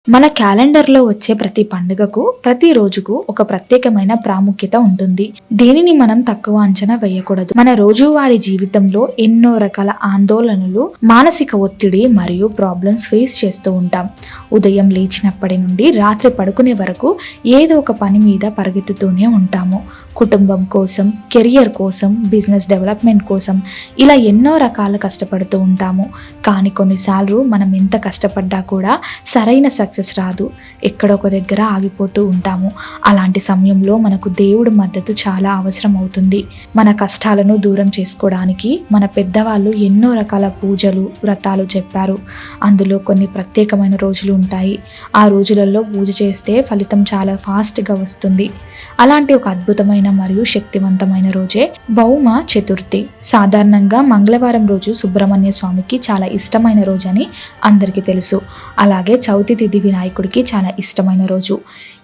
మన క్యాలెండర్లో వచ్చే ప్రతి పండుగకు ప్రతి రోజుకు ఒక ప్రత్యేకమైన ప్రాముఖ్యత ఉంటుంది. దీనిని మనం తక్కువ అంచనా వేయకూడదు. మన రోజువారీ జీవితంలో ఎన్నో రకాల ఆందోళనలు, మానసిక ఒత్తిడి మరియు ప్రాబ్లమ్స్ ఫేస్ చేస్తూ ఉంటాం. ఉదయం లేచినప్పటి నుండి రాత్రి పడుకునే వరకు ఏదో ఒక పని మీద పరిగెత్తుతూనే ఉంటాము. కుటుంబం కోసం, కెరియర్ కోసం, బిజినెస్ డెవలప్మెంట్ కోసం ఇలా ఎన్నో రకాల కష్టపడుతూ ఉంటాము. కానీ కొన్నిసార్లు మనం ఎంత కష్టపడ్డా కూడా సరైన సక్సెస్ రాదు. ఎక్కడొక దగ్గర ఆగిపోతూ ఉంటాము. అలాంటి సమయంలో మనకు దేవుడి మద్దతు చాలా అవసరం అవుతుంది. మన కష్టాలను దూరం చేసుకోవడానికి మన పెద్దవాళ్ళు ఎన్నో రకాల పూజలు, వ్రతాలు చెప్పారు. అందులో కొన్ని ప్రత్యేకమైన రోజులు ఉంటాయి. ఆ రోజులలో పూజ చేస్తే ఫలితం చాలా ఫాస్ట్గా వస్తుంది. అలాంటి ఒక అద్భుతమైన మరియు శక్తివంతమైన రోజే భౌమ చతుర్థి. సాధారణంగా మంగళవారం రోజు సుబ్రహ్మణ్య స్వామికి చాలా ఇష్టమైన రోజు అని అందరికీ తెలుసు. అలాగే చవితి తిథి వినాయకుడికి చాలా ఇష్టమైన రోజు.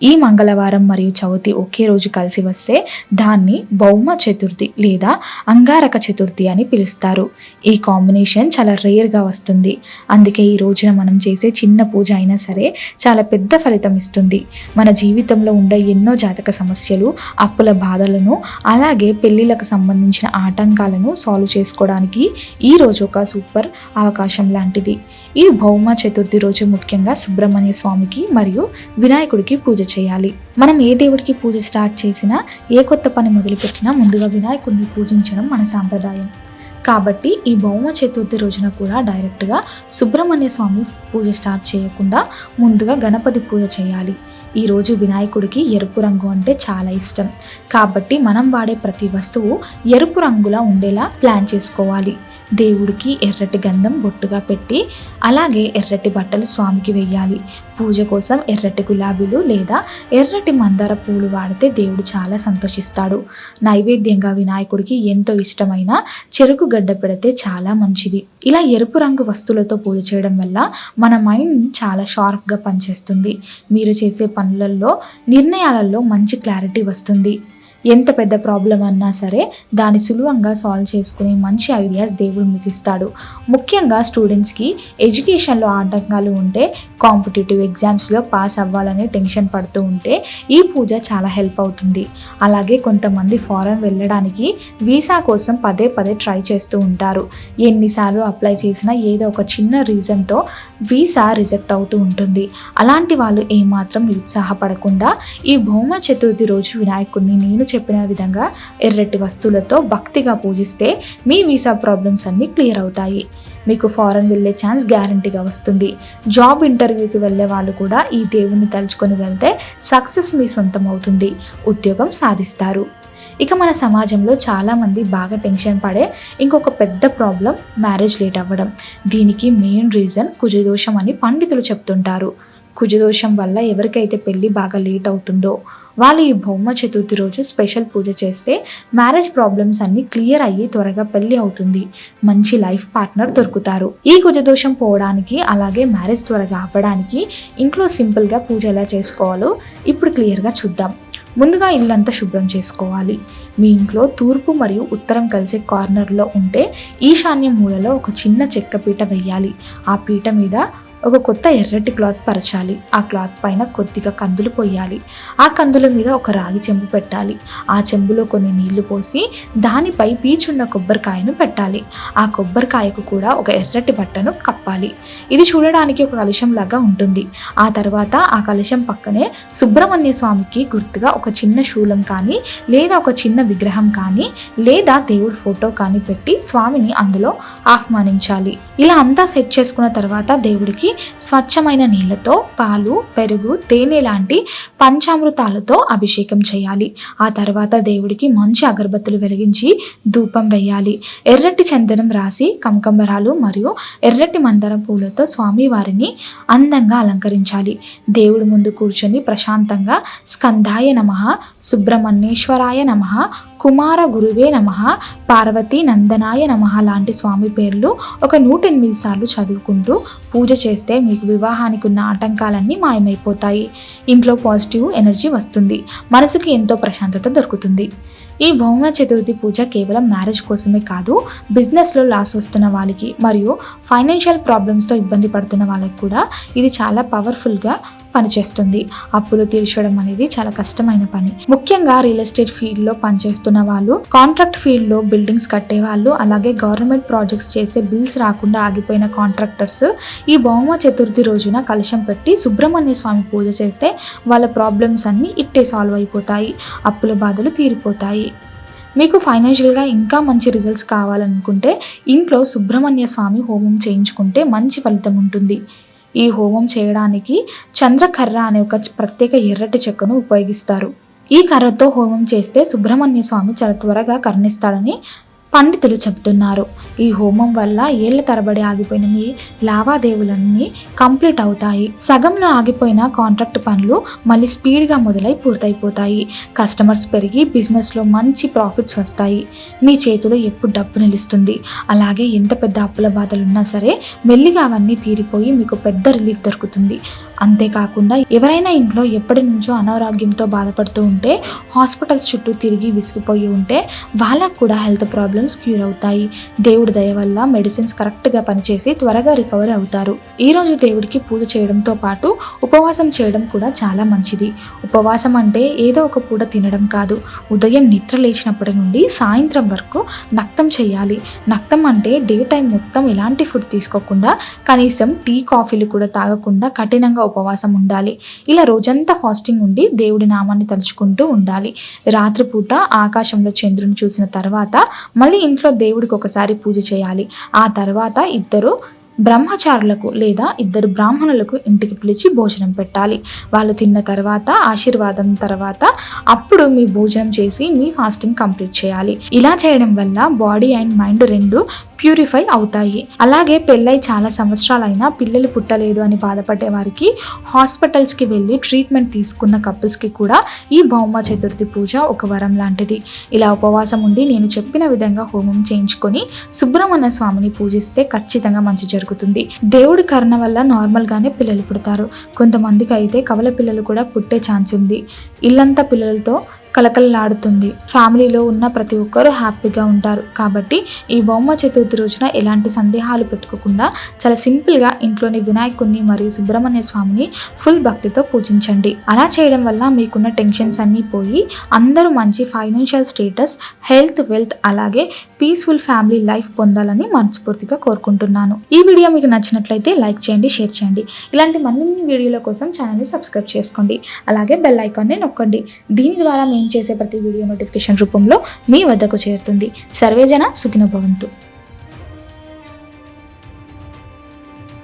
ఈ మంగళవారం మరియు చవితి ఒకే రోజు కలిసి వస్తే దాన్ని భౌమ చతుర్థి లేదా అంగారక చతుర్థి అని పిలుస్తారు. ఈ కాంబినేషన్ చాలా రేర్గా వస్తుంది. అందుకే ఈ రోజున మనం చేసే చిన్న పూజ అయినా సరే చాలా పెద్ద ఫలితం ఇస్తుంది. మన జీవితంలో ఉండే ఎన్నో జాతక సమస్యలు, అప్పుల బాధలను, అలాగే పెళ్లిలకు సంబంధించిన ఆటంకాలను సాల్వ్ చేసుకోవడానికి ఈ రోజు ఒక సూపర్ అవకాశం లాంటిది. ఈ భౌమ చతుర్థి రోజు ముఖ్యంగా సుబ్రహ్మణ్య స్వామికి మరియు వినాయకుడికి పూజ చేయాలి. మనం ఏ దేవుడికి పూజ స్టార్ట్ చేసినా, ఏ కొత్త పని మొదలుపెట్టినా ముందుగా వినాయకుడిని పూజించడం మన సాంప్రదాయం. కాబట్టి ఈ భౌమ చతుర్థి రోజున కూడా డైరెక్ట్గా సుబ్రహ్మణ్య స్వామి పూజ స్టార్ట్ చేయకుండా ముందుగా గణపతి పూజ చేయాలి. ఈరోజు వినాయకుడికి ఎరుపు రంగు అంటే చాలా ఇష్టం. కాబట్టి మనం వాడే ప్రతి వస్తువు ఎరుపు రంగులా ఉండేలా ప్లాన్ చేసుకోవాలి. దేవుడికి ఎర్రటి గంధం బొట్టుగా పెట్టి, అలాగే ఎర్రటి బట్టలు స్వామికి వేయాలి. పూజ కోసం ఎర్రటి గులాబీలు లేదా ఎర్రటి మందార పూలు వాడితే దేవుడు చాలా సంతోషిస్తాడు. నైవేద్యంగా వినాయకుడికి ఎంతో ఇష్టమైన చెరుకు గడ్డ పెడితే చాలా మంచిది. ఇలా ఎరుపు రంగు వస్తువులతో పూజ చేయడం వల్ల మన మైండ్ చాలా షార్ప్గా పనిచేస్తుంది. మీరు చేసే పనులలో, నిర్ణయాలలో మంచి క్లారిటీ వస్తుంది. ఎంత పెద్ద ప్రాబ్లం అన్నా సరే దాన్ని సులభంగా సాల్వ్ చేసుకునే మంచి ఐడియాస్ దేవుడు మీకు ఇస్తాడు. ముఖ్యంగా స్టూడెంట్స్కి ఎడ్యుకేషన్లో ఆటంకాలు ఉంటే, కాంపిటేటివ్ ఎగ్జామ్స్లో పాస్ అవ్వాలని టెన్షన్ పడుతూ ఉంటే ఈ పూజ చాలా హెల్ప్ అవుతుంది. అలాగే కొంతమంది ఫారెన్ వెళ్ళడానికి వీసా కోసం పదే పదే ట్రై చేస్తూ ఉంటారు. ఎన్నిసార్లు అప్లై చేసినా ఏదో ఒక చిన్న రీజన్తో వీసా రిజెక్ట్ అవుతూ ఉంటుంది. అలాంటి వాళ్ళు ఏమాత్రం నిరుత్సాహపడకుండా ఈ భౌమ చతుర్థి రోజు వినాయకుడిని నేను చెప్పిన విధంగా ఎర్రటి వస్తువులతో భక్తిగా పూజిస్తే మీ వీసా ప్రాబ్లమ్స్ అన్నీ క్లియర్ అవుతాయి. మీకు ఫారెన్ వెళ్ళే ఛాన్స్ గ్యారంటీగా వస్తుంది. జాబ్ ఇంటర్వ్యూకి వెళ్ళే వాళ్ళు కూడా ఈ దేవుణ్ణి తలుచుకొని వెళ్తే సక్సెస్ మీ సొంతం అవుతుంది. ఉద్యోగం సాధిస్తారు. ఇక మన సమాజంలో చాలామంది బాగా టెన్షన్ పడే ఇంకొక పెద్ద ప్రాబ్లం మ్యారేజ్ లేట్ అవ్వడం. దీనికి మెయిన్ రీజన్ కుజదోషం అని పండితులు చెప్తుంటారు. కుజదోషం వల్ల ఎవరికైతే పెళ్ళి బాగా లేట్ అవుతుందో వాళ్ళు ఈ భౌమ చతుర్థి రోజు స్పెషల్ పూజ చేస్తే మ్యారేజ్ ప్రాబ్లమ్స్ అన్ని క్లియర్ అయ్యి త్వరగా పెళ్లి అవుతుంది. మంచి లైఫ్ పార్ట్నర్ దొరుకుతారు. ఈ కుజదోషం పోవడానికి, అలాగే మ్యారేజ్ త్వరగా అవ్వడానికి ఇంట్లో సింపుల్గా పూజ ఎలా చేసుకోవాలో ఇప్పుడు క్లియర్గా చూద్దాం. ముందుగా ఇల్లంతా శుభ్రం చేసుకోవాలి. మీ ఇంట్లో తూర్పు మరియు ఉత్తరం కలిసే కార్నర్లో ఉంటే ఈశాన్య మూలలో ఒక చిన్న చెక్క పీట వేయాలి. ఆ పీట మీద ఒక కొత్త ఎర్రటి క్లాత్ పరచాలి. ఆ క్లాత్ పైన కొద్దిగా కందులు పోయాలి. ఆ కందుల మీద ఒక రాగి చెంబు పెట్టాలి. ఆ చెంబులో కొన్ని నీళ్లు పోసి దానిపై పీచున్న కొబ్బరికాయను పెట్టాలి. ఆ కొబ్బరికాయకు కూడా ఒక ఎర్రటి బట్టను కప్పాలి. ఇది చూడడానికి ఒక కలశం లాగా ఉంటుంది. ఆ తర్వాత ఆ కలశం పక్కనే సుబ్రహ్మణ్య స్వామికి గుర్తుగా ఒక చిన్న శూలం కానీ, లేదా ఒక చిన్న విగ్రహం కానీ, లేదా దేవుడి ఫోటో కానీ పెట్టి స్వామిని అందులో ఆహ్వానించాలి. ఇలా అంతా సెట్ చేసుకున్న తర్వాత దేవుడికి స్వచ్ఛమైన నీళ్లతో, పాలు, పెరుగు, తేనె లాంటి పంచామృతాలతో అభిషేకం చేయాలి. ఆ తర్వాత దేవుడికి మంచి అగరబత్తులు వెలిగించి ధూపం వేయాలి. ఎర్రటి చందనం రాసి కనకాంబరాలు మరియు ఎర్రటి మందారం పూలతో స్వామి వారిని అందంగా అలంకరించాలి. దేవుడి ముందు కూర్చొని ప్రశాంతంగా స్కందాయ నమః, సుబ్రహ్మణ్యేశ్వరాయ నమః, కుమార గురువే నమః, పార్వతీ నందనాయ నమః లాంటి స్వామి పేర్లు ఒక 108 సార్లు చదువుకుంటూ పూజ చేస్తే మీకు వివాహానికి ఉన్న ఆటంకాలన్నీ మాయమైపోతాయి. ఇంట్లో పాజిటివ్ ఎనర్జీ వస్తుంది. మనసుకి ఎంతో ప్రశాంతత దొరుకుతుంది. ఈ భౌమ చతుర్థి పూజ కేవలం మ్యారేజ్ కోసమే కాదు, బిజినెస్లో లాస్ వస్తున్న వాళ్ళకి మరియు ఫైనాన్షియల్ ప్రాబ్లమ్స్తో ఇబ్బంది పడుతున్న వాళ్ళకి కూడా ఇది చాలా పవర్ఫుల్గా పనిచేస్తుంది. అప్పులు తీర్చడం అనేది చాలా కష్టమైన పని. ముఖ్యంగా రియల్ ఎస్టేట్ ఫీల్డ్లో పనిచేస్తున్న వాళ్ళు, కాంట్రాక్ట్ ఫీల్డ్లో బిల్డింగ్స్ కట్టే వాళ్ళు, అలాగే గవర్నమెంట్ ప్రాజెక్ట్స్ చేసే బిల్స్ రాకుండా ఆగిపోయిన కాంట్రాక్టర్స్ ఈ భౌమ చతుర్థి రోజున కలశం పెట్టి సుబ్రహ్మణ్య స్వామి పూజ చేస్తే వాళ్ళ ప్రాబ్లమ్స్ అన్నీ ఇట్టే సాల్వ్ అయిపోతాయి, అప్పుల బాధలు తీరిపోతాయి. మీకు ఫైనాన్షియల్గా ఇంకా మంచి రిజల్ట్స్ కావాలనుకుంటే ఇంట్లో సుబ్రహ్మణ్య స్వామి హోమం చేయించుకుంటే మంచి ఫలితం ఉంటుంది. ఈ హోమం చేయడానికి చంద్రకర్ర అనే ఒక ప్రత్యేక ఎర్రటి చెక్కను ఉపయోగిస్తారు. ఈ కర్రతో హోమం చేస్తే సుబ్రహ్మణ్య స్వామి చాలా త్వరగా కరుణిస్తాడని పండితులు చెబుతున్నారు. ఈ హోమం వల్ల ఏళ్ల తరబడి ఆగిపోయిన మీ లావాదేవీలన్నీ కంప్లీట్ అవుతాయి. సగంలో ఆగిపోయిన కాంట్రాక్ట్ పనులు మళ్ళీ స్పీడ్గా మొదలై పూర్తయిపోతాయి. కస్టమర్స్ పెరిగి బిజినెస్లో మంచి ప్రాఫిట్స్ వస్తాయి. మీ చేతిలో ఎప్పుడు డబ్బు నిలుస్తుంది. అలాగే ఎంత పెద్ద అప్పుల బాధలు ఉన్నా సరే మెల్లిగా అవన్నీ తీరిపోయి మీకు పెద్ద రిలీఫ్ దొరుకుతుంది. అంతేకాకుండా ఎవరైనా ఇంట్లో ఎప్పటి నుంచో అనారోగ్యంతో బాధపడుతూ ఉంటే, హాస్పిటల్స్ చుట్టూ తిరిగి విసిగిపోయి ఉంటే వాళ్ళకు కూడా హెల్త్ ప్రాబ్లమ్స్ క్యూర్ అవుతాయి. దేవుడి దయ వల్ల మెడిసిన్స్ కరెక్ట్గా పనిచేసి త్వరగా రికవరీ అవుతారు. ఈరోజు దేవుడికి పూజ చేయడంతో పాటు ఉపవాసం చేయడం కూడా చాలా మంచిది. ఉపవాసం అంటే ఏదో ఒక పూట తినడం కాదు. ఉదయం నిద్ర లేచినప్పటి నుండి సాయంత్రం వరకు నక్తం చేయాలి. నక్తం అంటే డే టైం మొత్తం ఎలాంటి ఫుడ్ తీసుకోకుండా, కనీసం టీ కాఫీలు కూడా తాగకుండా కఠినంగా ఉపవాసం ఉండాలి. ఇలా రోజంతా ఫాస్టింగ్ ఉండి దేవుడి నామాన్ని తలుచుకుంటూ ఉండాలి. రాత్రిపూట ఆకాశంలో చంద్రుని చూసిన తర్వాత మళ్ళీ ఇంట్లో దేవుడికి ఒకసారి పూజ చేయాలి. ఆ తర్వాత ఇద్దరు బ్రహ్మచారులకు లేదా ఇద్దరు బ్రాహ్మణులకు ఇంటికి పిలిచి భోజనం పెట్టాలి. వాళ్ళు తిన్న తర్వాత ఆశీర్వాదం తర్వాత అప్పుడు మీ భోజనం చేసి మీ ఫాస్టింగ్ కంప్లీట్ చేయాలి. ఇలా చేయడం వల్ల బాడీ అండ్ మైండ్ రెండు ప్యూరిఫై అవుతాయి. అలాగే పెళ్ళై చాలా సంవత్సరాలైనా పిల్లలు పుట్టలేదు అని బాధపడే వారికి, హాస్పిటల్స్కి వెళ్ళి ట్రీట్మెంట్ తీసుకున్న కపుల్స్కి కూడా ఈ భౌమ చతుర్థి పూజ ఒక వరం లాంటిది. ఇలా ఉపవాసం ఉండి నేను చెప్పిన విధంగా హోమం చేయించుకొని సుబ్రహ్మణ్య స్వామిని పూజిస్తే ఖచ్చితంగా మంచి జరుగుతుంది. దేవుడి కరుణ వల్ల నార్మల్గానే పిల్లలు పుడతారు. కొంతమందికి అయితే కవల పిల్లలు కూడా పుట్టే ఛాన్స్ ఉంది. ఇల్లంతా పిల్లలతో కలకలలాడుతుంది. ఫ్యామిలీలో ఉన్న ప్రతి ఒక్కరూ హ్యాపీగా ఉంటారు. కాబట్టి ఈ భౌమ చతుర్థి రోజున ఎలాంటి సందేహాలు పెట్టుకోకుండా చాలా సింపుల్గా ఇంట్లోని వినాయకుడిని మరియు సుబ్రహ్మణ్య స్వామిని ఫుల్ భక్తితో పూజించండి. అలా చేయడం వల్ల మీకున్న టెన్షన్స్ అన్నీ పోయి అందరూ మంచి ఫైనాన్షియల్ స్టేటస్, హెల్త్, వెల్త్ అలాగే పీస్ఫుల్ ఫ్యామిలీ లైఫ్ పొందాలని మనస్ఫూర్తిగా కోరుకుంటున్నాను. ఈ వీడియో మీకు నచ్చినట్లయితే లైక్ చేయండి, షేర్ చేయండి. ఇలాంటి మరిన్ని వీడియోల కోసం ఛానల్ని సబ్స్క్రైబ్ చేసుకోండి. అలాగే బెల్ ఐకాన్ని నొక్కండి. దీని ద్వారా నేను చేసే ప్రతి వీడియో నోటిఫికేషన్ రూపంలో మీ వద్దకు చేరుతుంది. సర్వేజన సుఖినో భవంతు.